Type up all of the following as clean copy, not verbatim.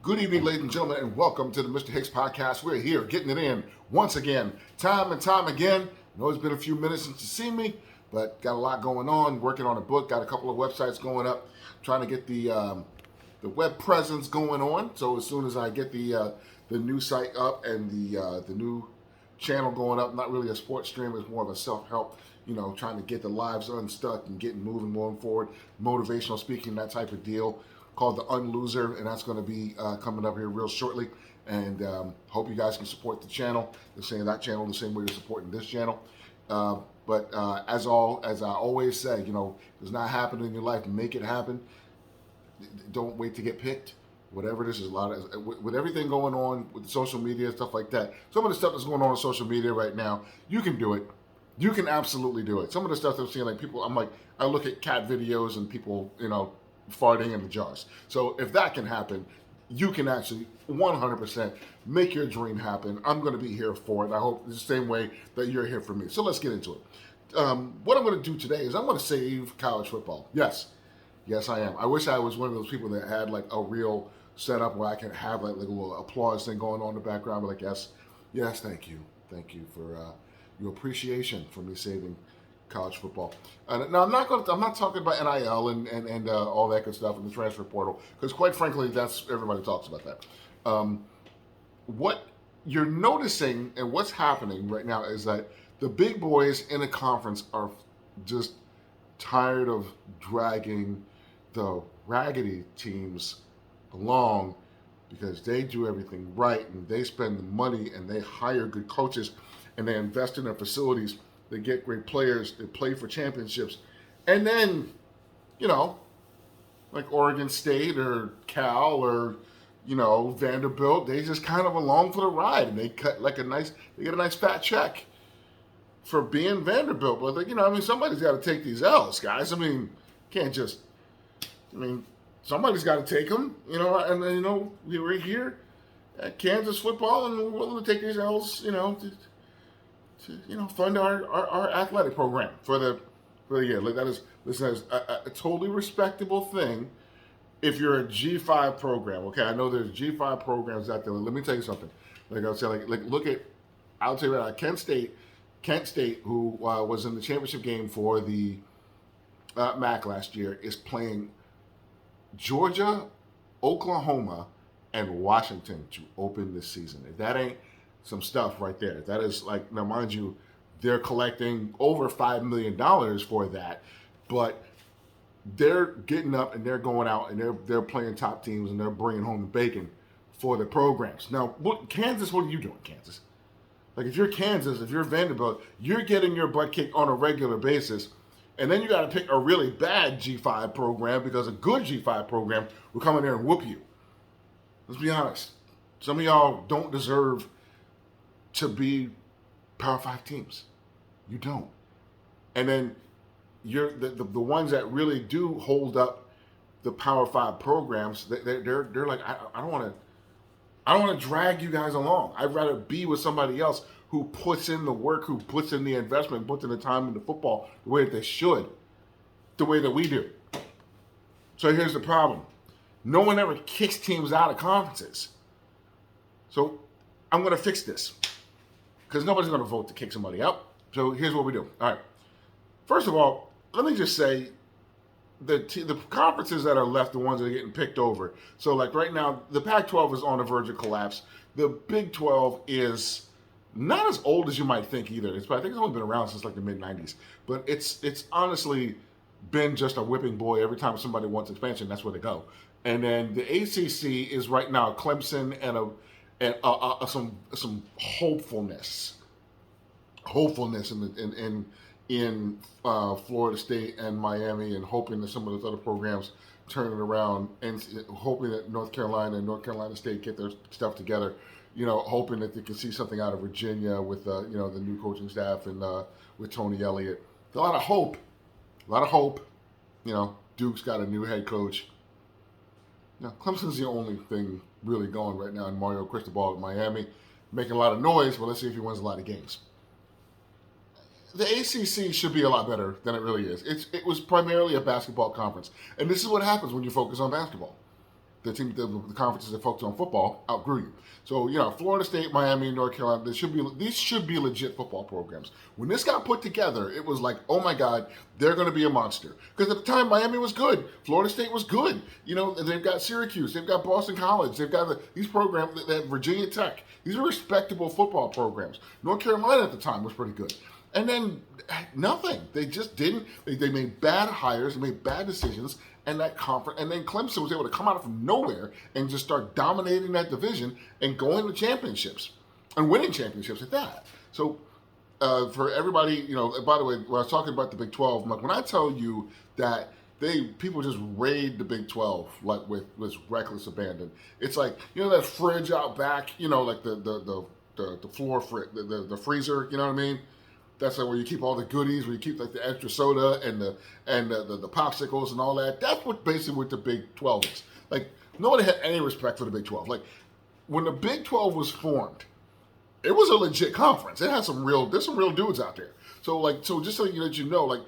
Good evening, ladies and gentlemen, and welcome to the Mr. Hicks Podcast. We're here getting it in once again, time and time again. I know it's been a few minutes since you've seen me, but got a lot going on, working on a book, got a couple of websites going up, trying to get the web presence going on. So as soon as I get the new site up and the new channel going up, not really a sports stream, it's more of a self-help, trying to get the lives unstuck and getting moving forward, motivational speaking, that type of deal, called The Unloser, and that's going to be coming up here real shortly. And hope you guys can support the channel, the same way you're supporting this channel. But as I always say, if it's not happening in your life, make it happen. Don't wait to get picked. Whatever this is, with everything going on with social media and stuff like that. Some of the stuff that's going on social media right now, you can do it. You can absolutely do it. Some of the stuff I'm seeing, like people, I look at cat videos and people, farting in the jars. So if that can happen, you can actually 100% make your dream happen. I'm going to be here for it. I hope it's the same way that you're here for me. So let's get into it. What I'm going to do today is I'm going to save college football. Yes, I am. I wish I was one of those people that had like a real setup where I can have like a little applause thing going on in the background. But like, yes, thank you for your appreciation for me saving college football. Now I'm not talking about NIL and all that good stuff in the transfer portal, because quite frankly, everybody talks about that. What you're noticing and what's happening right now is that the big boys in the conference are just tired of dragging the raggedy teams along, because they do everything right and they spend the money and they hire good coaches and they invest in their facilities. They get great players. They play for championships. And then, like Oregon State or Cal or, Vanderbilt, they just kind of along for the ride. And they get a nice fat check for being Vanderbilt. But, somebody's got to take these L's, guys. Somebody's got to take them, and we're here at Kansas football and we're willing to take these L's, to fund our athletic program for the year. Like that is a totally respectable thing if you're a G5 program. Okay, I know there's G5 programs out there. Let me tell you something. Like I was saying, look at, I'll tell you right now, Kent State, who was in the championship game for the MAC last year, is playing Georgia, Oklahoma, and Washington to open this season. If that ain't some stuff right there. That is like, now mind you, they're collecting over $5 million for that, but they're getting up and they're going out and they're playing top teams and they're bringing home the bacon for the programs. Now, Kansas, what are you doing, Kansas? Like if you're Kansas, if you're Vanderbilt, you're getting your butt kicked on a regular basis, and then you got to pick a really bad G5 program because a good G5 program will come in there and whoop you. Let's be honest. Some of y'all don't deserve to be Power 5 teams. You don't. And then you're the ones that really do hold up the Power 5 programs. They're like, I don't want to drag you guys along. I'd rather be with somebody else who puts in the work, who puts in the investment, puts in the time into football the way that they should, the way that we do. So here's the problem. No one ever kicks teams out of conferences. So I'm going to fix this, because nobody's going to vote to kick somebody out. So here's what we do. All right. First of all, let me just say the conferences that are left, the ones that are getting picked over. So like right now, the Pac-12 is on the verge of collapse. The Big 12 is not as old as you might think either. I think it's only been around since like the mid-90s. But it's honestly been just a whipping boy. Every time somebody wants expansion, that's where they go. And then the ACC is right now Clemson and some hopefulness in Florida State and Miami, and hoping that some of those other programs turn it around, and hoping that North Carolina and North Carolina State get their stuff together. Hoping that they can see something out of Virginia with the new coaching staff and with Tony Elliott. A lot of hope. Duke's got a new head coach. Now, Clemson's the only thing really going right now in Mario Cristobal at Miami, making a lot of noise, but let's see if he wins a lot of games. The ACC should be a lot better than it really is. It was primarily a basketball conference, and this is what happens when you focus on basketball. the conferences that focus on football outgrew you. So Florida State, Miami, North Carolina, these should be legit football programs. When this got put together, it was like, oh my God, they're going to be a monster. Because at the time, Miami was good, Florida State was good. They've got Syracuse, they've got Boston College, they've got these programs, they have Virginia Tech. These are respectable football programs. North Carolina at the time was pretty good. And then nothing. They just didn't. They made bad hires, they made bad decisions, and that conference. And then Clemson was able to come out from nowhere and just start dominating that division and going to championships and winning championships at that. So for everybody, by the way, when I was talking about the Big 12, I'm like, when I tell you that people just raid the Big 12 like with reckless abandon, it's like that fridge out back, like the floor the freezer, you know what I mean? That's like where you keep all the goodies, where you keep like the extra soda and the popsicles and all that. That's basically what the Big 12 is. Like nobody had any respect for the Big 12. Like when the Big 12 was formed, it was a legit conference. It had there's some real dudes out there. So just so that you know, like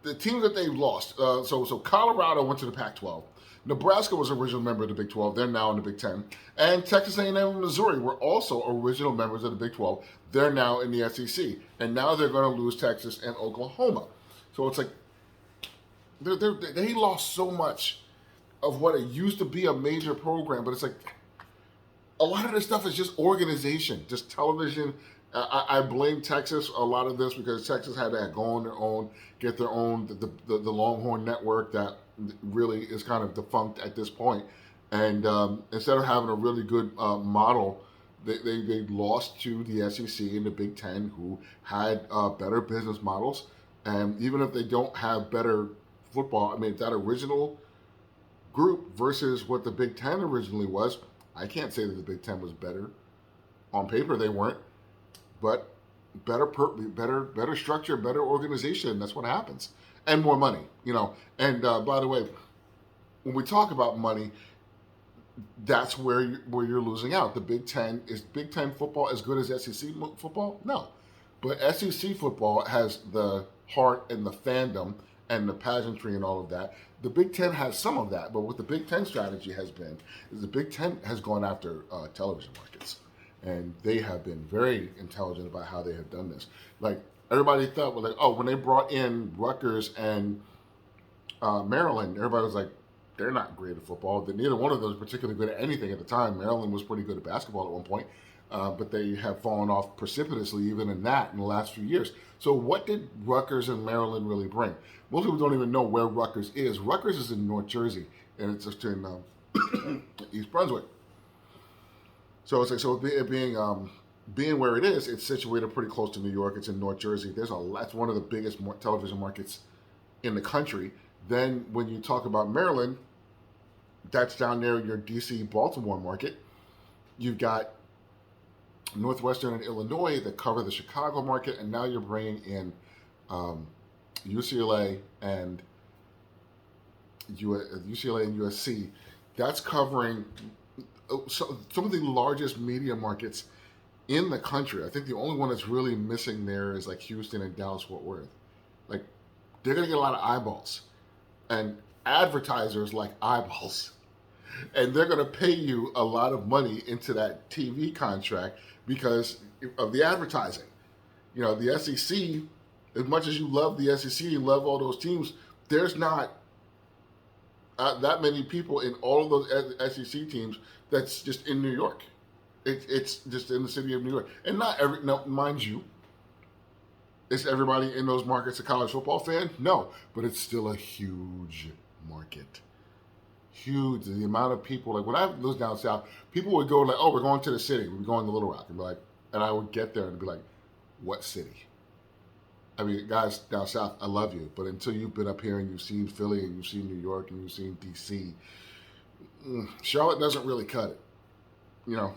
the teams that they've lost. So Colorado went to the Pac-12. Nebraska was an original member of the Big 12. They're now in the Big 10. And Texas A&M and Missouri were also original members of the Big 12. They're now in the SEC. And now they're going to lose Texas and Oklahoma. So it's like they lost so much of what it used to be a major program. But it's like a lot of this stuff is just organization, just television. I blame Texas a lot of this because Texas had to go on their own, get their own, the Longhorn Network that really is kind of defunct at this point. And instead of having a really good model, they lost to the SEC and the Big Ten, who had better business models. And even if they don't have better football, I mean, that original group versus what the Big Ten originally was, I can't say that the Big Ten was better. On paper, they weren't. But better structure, better organization. That's what happens, and more money, And by the way, when we talk about money, that's where you're losing out. The Big Ten is Big Ten football as good as SEC football? No, but SEC football has the heart and the fandom and the pageantry and all of that. The Big Ten has some of that, but what the Big Ten strategy has been is the Big Ten has gone after television markets. And they have been very intelligent about how they have done this. Like everybody thought, when they brought in Rutgers and Maryland, everybody was like, they're not great at football. Neither one of them was particularly good at anything at the time. Maryland was pretty good at basketball at one point, but they have fallen off precipitously even in that in the last few years. So what did Rutgers and Maryland really bring? Most people don't even know where Rutgers is. Rutgers is in North Jersey, and it's just in East Brunswick. So it's like being where it is, it's situated pretty close to New York. It's in North Jersey. That's one of the biggest television markets in the country. Then when you talk about Maryland, that's down there in your DC, Baltimore market. You've got Northwestern and Illinois that cover the Chicago market, and now you're bringing in UCLA and USC. That's covering some of the largest media markets in the country. I think the only one that's really missing there is like Houston and Dallas-Fort Worth. Like they're going to get a lot of eyeballs, and advertisers like eyeballs, and they're going to pay you a lot of money into that TV contract because of the advertising. The SEC, as much as you love the SEC, you love all those teams, there's not that many people in all of those SEC teams that's just in New York. It's just in the city of New York. And mind you, is everybody in those markets a college football fan? No, but it's still a huge market. Huge. The amount of people, like when I lived down south, people would go like, oh, we're going to the city. We're going to Little Rock. And I would get there and be like, what city? I mean, guys down south, I love you, but until you've been up here and you've seen Philly and you've seen New York and you've seen DC, Charlotte doesn't really cut it.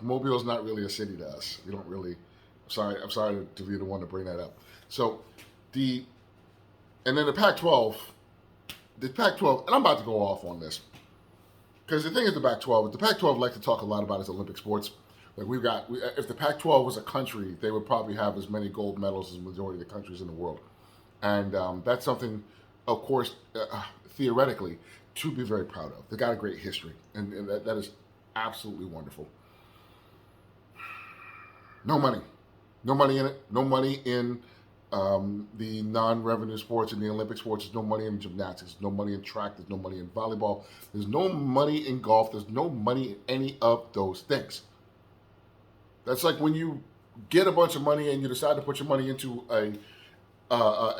Mobile's not really a city to us. We don't really. I'm sorry to be the one to bring that up. So, and then the Pac-12, and I'm about to go off on this because the thing is the Pac-12 like to talk a lot about its Olympic sports. Like if the Pac-12 was a country, they would probably have as many gold medals as the majority of the countries in the world. And that's something, of course, theoretically, to be very proud of. They got a great history, and that is absolutely wonderful. No money. No money in it. No money in the non-revenue sports and the Olympic sports. There's no money in gymnastics. There's no money in track. There's no money in volleyball. There's no money in golf. There's no money in any of those things. That's like when you get a bunch of money and you decide to put your money into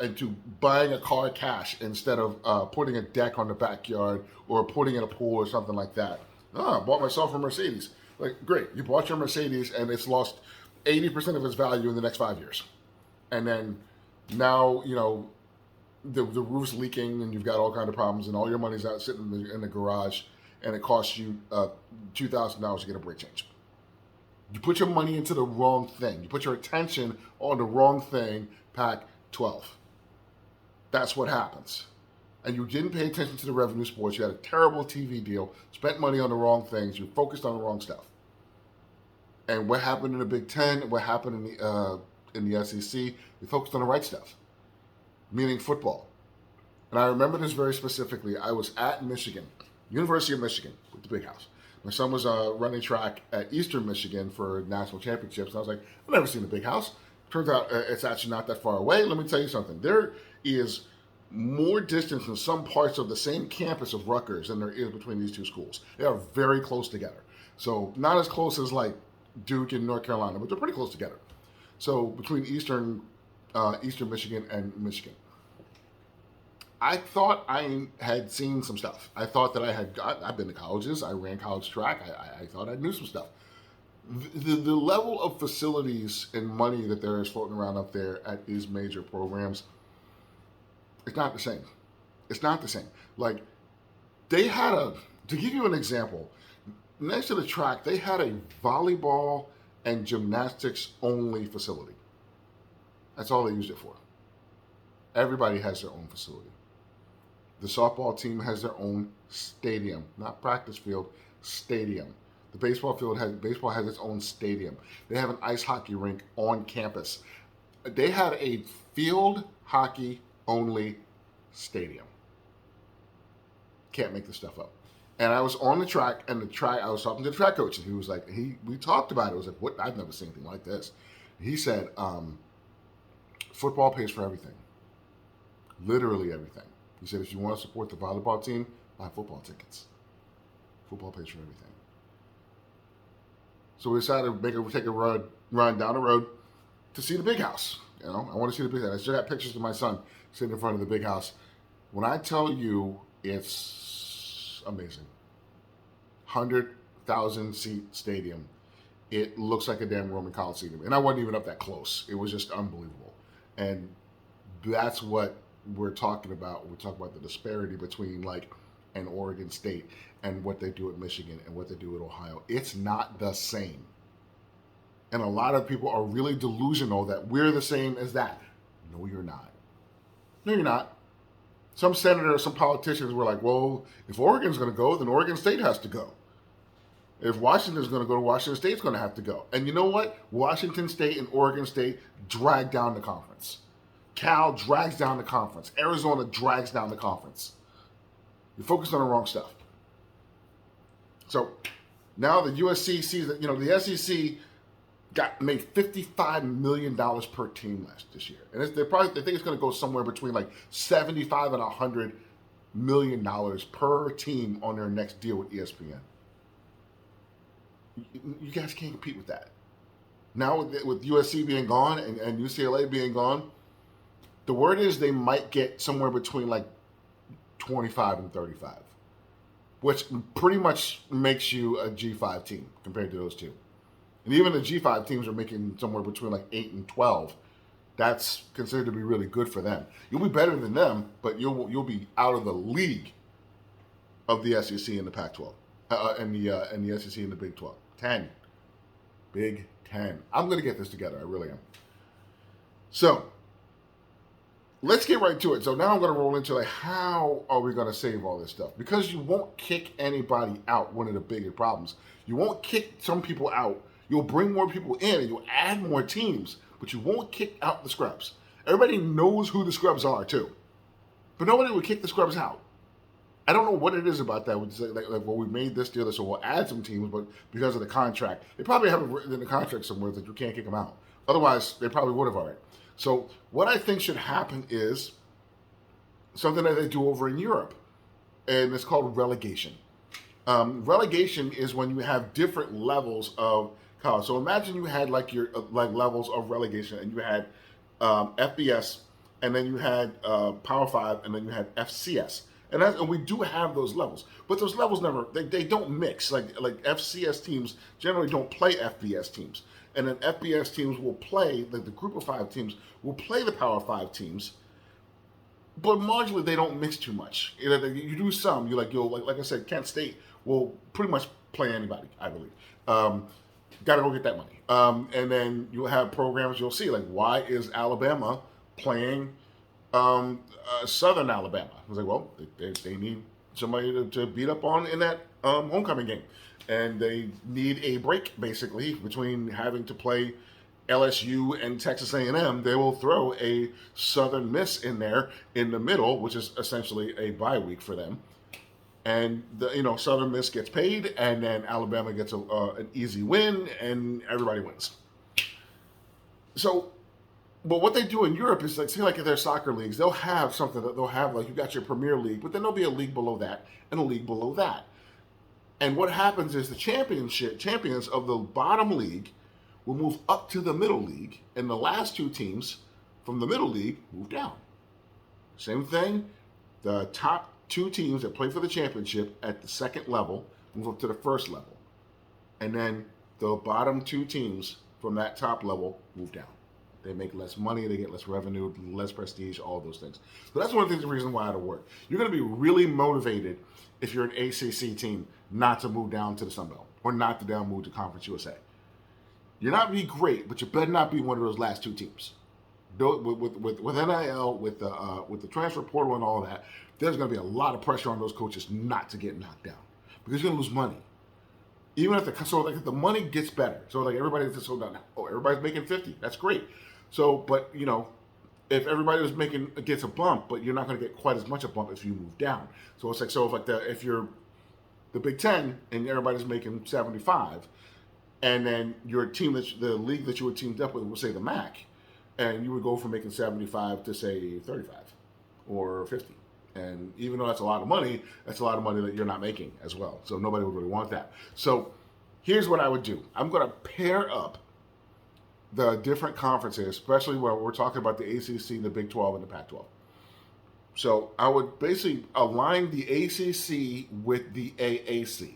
into buying a car cash instead of putting a deck on the backyard or putting in a pool or something like that. I bought myself a Mercedes. Like, great, you bought your Mercedes and it's lost 80% of its value in the next 5 years. And then now, the roof's leaking and you've got all kinds of problems and all your money's out sitting in the garage and it costs you $2,000 to get a brake change. You put your money into the wrong thing. You put your attention on the wrong thing, Pac-12. That's what happens. And you didn't pay attention to the revenue sports. You had a terrible TV deal, spent money on the wrong things. You focused on the wrong stuff. And what happened in the Big Ten? What happened in the SEC? We focused on the right stuff, meaning football. And I remember this very specifically. I was at Michigan, University of Michigan, with the Big House. My son was running track at Eastern Michigan for national championships. And I was like, I've never seen the Big House. Turns out it's actually not that far away. Let me tell you something. There is more distance in some parts of the same campus of Rutgers than there is between these two schools. They are very close together. So not as close as like Duke and North Carolina, but they're pretty close together. So between Eastern Michigan and Michigan. I thought I had seen some stuff. I thought that I've been to colleges. I ran college track. I thought I knew some stuff. The level of facilities and money that there is floating around up there at these major programs, it's not the same. It's not the same. Like, they had to give you an example, next to the track, they had a volleyball and gymnastics only facility. That's all they used it for. Everybody has their own facility. The softball team has their own stadium, not practice field, stadium. The baseball has its own stadium. They have an ice hockey rink on campus. They had a field hockey only stadium. Can't make this stuff up. And I was on the track, and I was talking to the track coach, and he was like, we talked about it. I was like, what? I've never seen anything like this. He said, football pays for everything. Literally everything. He said, if you want to support the volleyball team, buy football tickets. Football pays for everything. So we decided to take a run down the road to see the Big House. I want to see the Big House. I still got pictures of my son sitting in front of the Big House. When I tell you, it's amazing. 100,000 seat stadium. It looks like a damn Roman Coliseum. And I wasn't even up that close. It was just unbelievable. And that's what we're talking about. We're talking about the disparity between like an Oregon State and what they do at Michigan and what they do at Ohio. It's not the same. And a lot of people are really delusional that we're the same as that. No, you're not. No, you're not. Some senators, some politicians were like, well, if Oregon's going to go, then Oregon State has to go. If Washington's going to go, Washington State's going to have to go. And you know what? Washington State and Oregon State drag down the conference. Cal drags down the conference. Arizona drags down the conference. You're focused on the wrong stuff. So now the USC sees that, the SEC made $55 million per team this year. And they think it's going to go somewhere between like $75 and $100 million per team on their next deal with ESPN. You guys can't compete with that. Now with USC being gone and UCLA being gone, the word is they might get somewhere between like 25 and 35, which pretty much makes you a G5 team compared to those two. And even the G5 teams are making somewhere between like 8 and 12. That's considered to be really good for them. You'll be better than them, but you'll be out of the league of the SEC and the Pac-12, and the SEC and the Big 12. Big 10. I'm going to get this together. I really am. So let's get right to it. So now I'm going to roll into like, how are we going to save all this stuff? Because you won't kick anybody out. One of the bigger problems. You won't kick some people out. You'll bring more people in and you'll add more teams, but you won't kick out the scrubs. Everybody knows who the scrubs are too, but nobody would kick the scrubs out. I don't know what it is about that. Like, well, we made this deal, so we'll add some teams, but because of the contract, they probably have it written in the contract somewhere that you can't kick them out. Otherwise, they probably would have already. So what I think should happen is something that they do over in Europe, and it's called relegation. Relegation is when you have different levels of college. So imagine you had like your like levels of relegation, and you had FBS, and then you had Power Five, and then you had FCS. And we do have those levels, but those levels they don't mix. Like FCS teams generally don't play FBS teams, and then FBS teams will play like the Group of Five teams will play the Power Five teams, but marginally they don't mix too much. You do some. Like I said, Kent State will pretty much play anybody, I believe. Got to go get that money. And then you'll have programs you'll see like, why is Alabama playing Southern Alabama? I was like, well, they need somebody to beat up on in that homecoming game, and they need a break basically between having to play LSU and Texas A&M. They will throw a Southern Miss in there in the middle, which is essentially a bye week for them. And Southern Miss gets paid, and then Alabama gets an easy win, and everybody wins. So, but what they do in Europe is like, say, like their soccer leagues, they'll have something that they'll have like you got your Premier League, but then there'll be a league below that and a league below that. And what happens is the champions of the bottom league will move up to the middle league, and the last two teams from the middle league move down. Same thing, the top two teams that play for the championship at the second level move up to the first level. And then the bottom two teams from that top level move down. They make less money, they get less revenue, less prestige, all those things. So that's one of the reasons why it'll work. You're going to be really motivated if you're an ACC team not to move down to the Sun Belt or not to move to Conference USA. You're not be great, but you better not be one of those last two teams. With NIL, with the transfer portal and all that, there's going to be a lot of pressure on those coaches not to get knocked down because you're going to lose money. Even if the money gets better, so like everybody's just so down. Oh, everybody's making 50. That's great. So, but if everybody gets a bump, but you're not going to get quite as much a bump if you move down. So it's like if you're the Big Ten and everybody's making 75, and then your team the league that you were teamed up with, we'll say the MAC, and you would go from making 75 to say 35 or 50. And even though that's a lot of money, that's a lot of money that you're not making as well. So nobody would really want that. So here's what I would do. I'm going to pair up the different conferences, especially where we're talking about the ACC, the Big 12, and the Pac 12. So I would basically align the ACC with the AAC.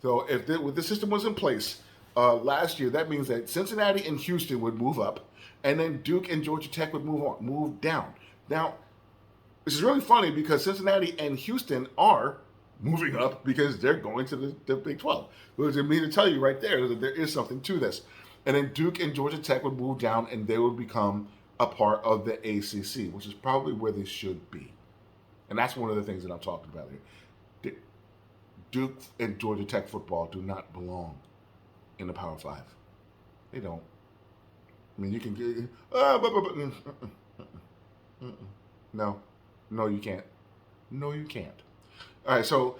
So if the system was in place last year, that means that Cincinnati and Houston would move up, and then Duke and Georgia Tech would move down. Now, this is really funny because Cincinnati and Houston are moving up because they're going to the Big 12. Which I mean to tell you right there that there is something to this. And then Duke and Georgia Tech would move down and they would become a part of the ACC, which is probably where they should be. And that's one of the things that I'm talking about here. Duke and Georgia Tech football do not belong in the Power 5. They don't. I mean, you can get... No, you can't. No, you can't. All right, so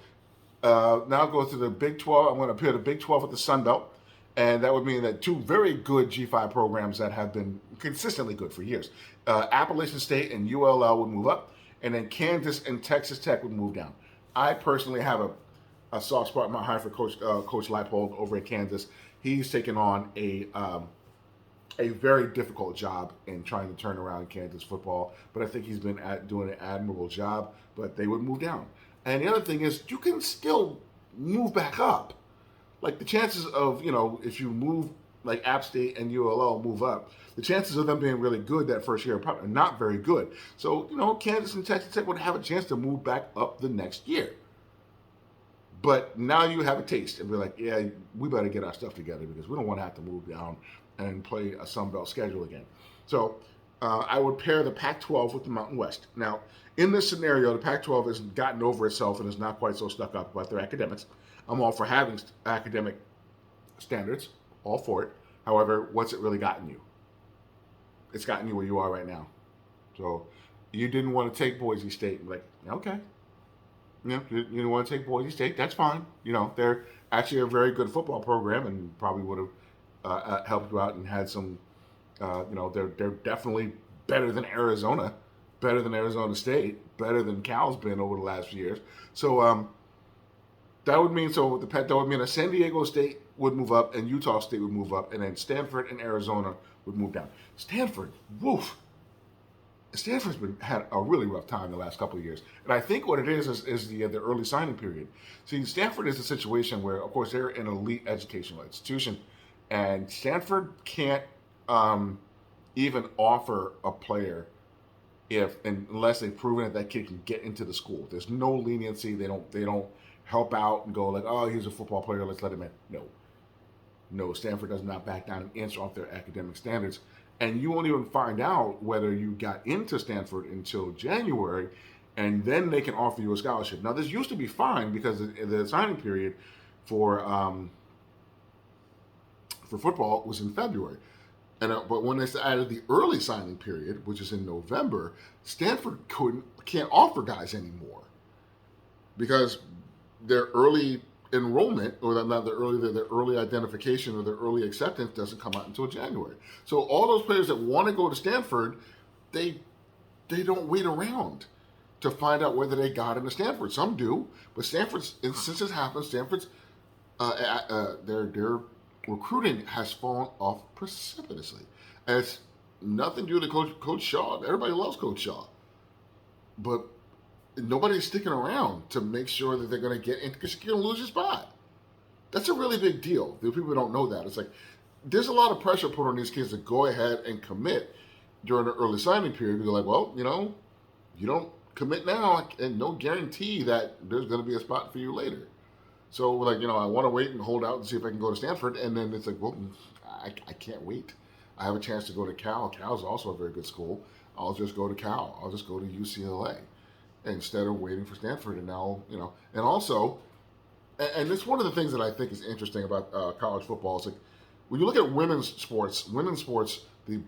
now I'll go to the Big 12. I'm going to pair the Big 12 with the Sun Belt. And that would mean that two very good G5 programs that have been consistently good for years. Appalachian State and ULL would move up. And then Kansas and Texas Tech would move down. I personally have a soft spot in my heart for Coach Leipold over at Kansas. He's taken on a very difficult job in trying to turn around Kansas football, but I think he's been doing an admirable job, but they would move down. And the other thing is, you can still move back up. Like the chances of, if you move, like App State and ULL move up, the chances of them being really good that first year are probably not very good. So, Kansas and Texas Tech would have a chance to move back up the next year. But now you have a taste and be like, yeah, we better get our stuff together because we don't want to have to move down and play a Sun Belt schedule again. So I would pair the Pac-12 with the Mountain West. Now, in this scenario, the Pac-12 has gotten over itself and is not quite so stuck up about their academics. I'm all for having academic standards, all for it. However, what's it really gotten you? It's gotten you where you are right now. So you didn't want to take Boise State. Like, okay. You want to take Boise State, that's fine. They're actually a very good football program and probably would have helped you out and had some. They're definitely better than Arizona, better than Arizona State, better than Cal's been over the last few years. So that would mean that San Diego State would move up and Utah State would move up, and then Stanford and Arizona would move down. Stanford, woof. Stanford's had a really rough time the last couple of years, and I think what it is the early signing period. See, Stanford is a situation where, of course, they're an elite educational institution, and Stanford can't even offer a player unless they've proven that kid can get into the school. There's no leniency. They don't help out and go like, oh, he's a football player, let's let him in. No, Stanford does not back down an inch off their academic standards. And you won't even find out whether you got into Stanford until January, and then they can offer you a scholarship. Now, this used to be fine because the signing period for football was in February. But when they added the early signing period, which is in November, Stanford can't offer guys anymore because their early enrollment, or not their early identification or their early acceptance doesn't come out until January. So all those players that want to go to Stanford, they don't wait around to find out whether they got into Stanford. Some do, but Stanford's, and since this happens, Stanford's their recruiting has fallen off precipitously. And it's nothing to do with Coach Shaw. Everybody loves Coach Shaw, but nobody's sticking around to make sure that they're going to get in because you're going to lose your spot. That's a really big deal. People don't know that. It's like there's a lot of pressure put on these kids to go ahead and commit during the early signing period. You're like, well, you don't commit now, and no guarantee that there's going to be a spot for you later. So, like, I want to wait and hold out and see if I can go to Stanford. And then it's like, well, I can't wait. I have a chance to go to Cal. Cal's also a very good school. I'll just go to Cal. I'll just go to UCLA instead of waiting for Stanford. And now, and also, and it's one of the things that I think is interesting about college football. It's like when you look at women's sports, the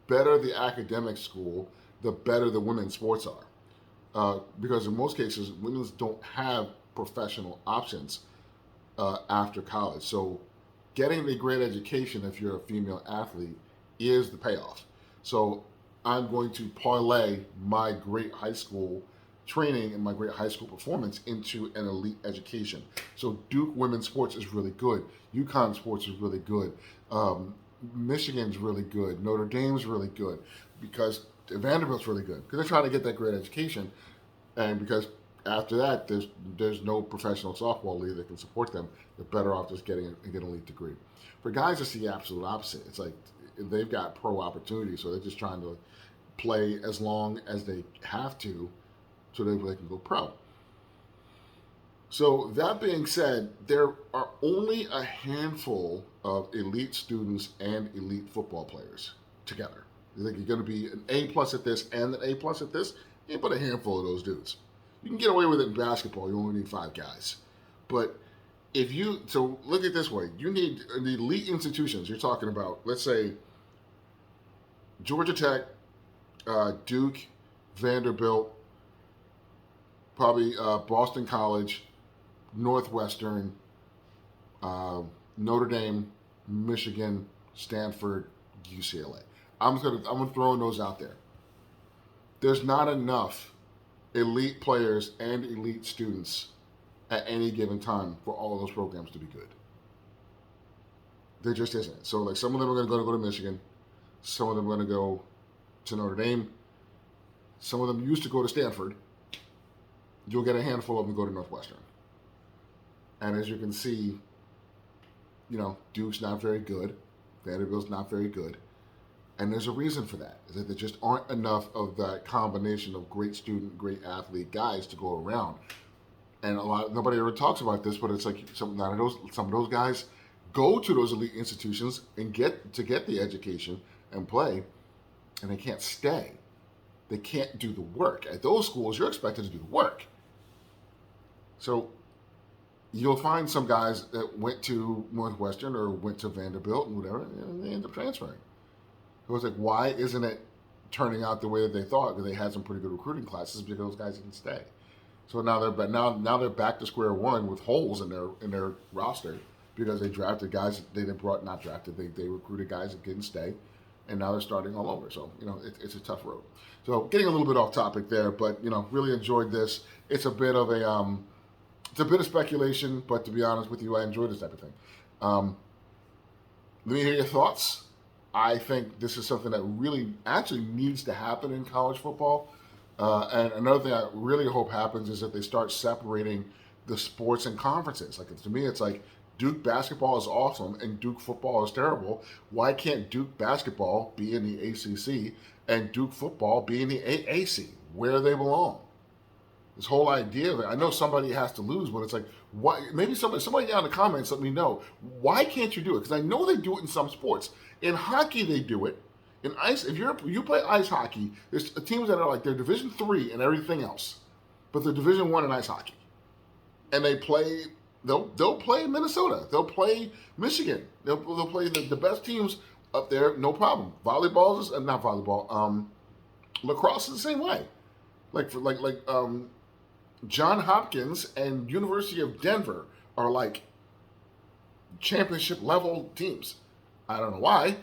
better the academic school, the better the women's sports are. Because in most cases, women's don't have professional options after college. So getting a great education if you're a female athlete is the payoff. So I'm going to parlay my great high school training and my great high school performance into an elite education. So Duke women's sports is really good. UConn sports is really good. Michigan's really good. Notre Dame's really good because Vanderbilt's really good because they're trying to get that great education, and because after that, there's no professional softball league that can support them. They're better off just getting an elite degree. For guys, it's the absolute opposite. It's like they've got pro opportunities, so they're just trying to play as long as they have to so they can go pro. So that being said, there are only a handful of elite students and elite football players together. You think you're going to be an A plus at this and an A plus at this? You ain't but a handful of those dudes. You can get away with it in basketball. You only need 5 guys. But so look at it this way. You need the elite institutions. You're talking about, let's say, Georgia Tech, Duke, Vanderbilt, probably Boston College, Northwestern, Notre Dame, Michigan, Stanford, UCLA. I'm gonna throw those out there. There's not enough elite players and elite students at any given time for all of those programs to be good. There just isn't. So like some of them are going to go to Michigan, some of them are going to go to Notre Dame, some of them used to go to Stanford. You'll get a handful of them go to Northwestern. And as you can see, Duke's not very good, Vanderbilt's not very good. And there's a reason for that, is that there just aren't enough of that combination of great student, great athlete guys to go around. And nobody ever talks about this, but it's like some of those guys go to those elite institutions and get the education and play, and they can't stay. They can't do the work. At those schools, you're expected to do the work. So you'll find some guys that went to Northwestern or went to Vanderbilt and whatever, and they end up transferring. So it's like, why isn't it turning out the way that they thought? Because they had some pretty good recruiting classes because those guys didn't stay. So now they're back to square one with holes in their roster because they drafted guys that they brought not drafted they recruited guys that didn't stay, and now they're starting all over. So it's a tough road. So getting a little bit off topic there, but really enjoyed this. It's a bit of speculation, but to be honest with you, I enjoy this type of thing. Let me hear your thoughts. I think this is something that really actually needs to happen in college football. And another thing I really hope happens is that they start separating the sports and conferences. Like, to me, it's like Duke basketball is awesome and Duke football is terrible. Why can't Duke basketball be in the ACC and Duke football be in the AAC, where they belong? This whole idea of it, I know somebody has to lose, but it's like, why? Maybe somebody down in the comments let me know, why can't you do it? Because I know they do it in some sports. In hockey, they do it. In ice, if you play ice hockey, there's teams that are like they're Division III and everything else, but they're Division I in ice hockey, and they play. They'll play Minnesota. They'll play Michigan. They'll play the best teams up there. No problem. Volleyball is not volleyball. Lacrosse is the same way. John Hopkins and University of Denver are like championship level teams. I don't know why,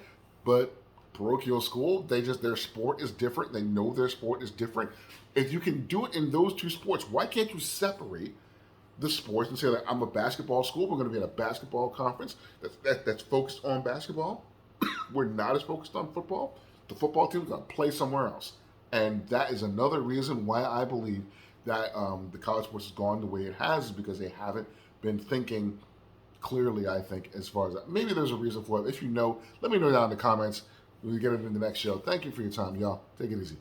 but parochial school, their sport is different. They know their sport is different. If you can do it in those two sports, why can't you separate the sports and say that I'm a basketball school, we're going to be in a basketball conference that's focused on basketball. We're not as focused on football. The football team is going to play somewhere else. And that is another reason why I believe that the college sports has gone the way it has, is because they haven't been thinking clearly, I think, as far as that. Maybe there's a reason for it. If you know, let me know down in the comments. We'll get it in the next show. Thank you for your time, y'all. Take it easy.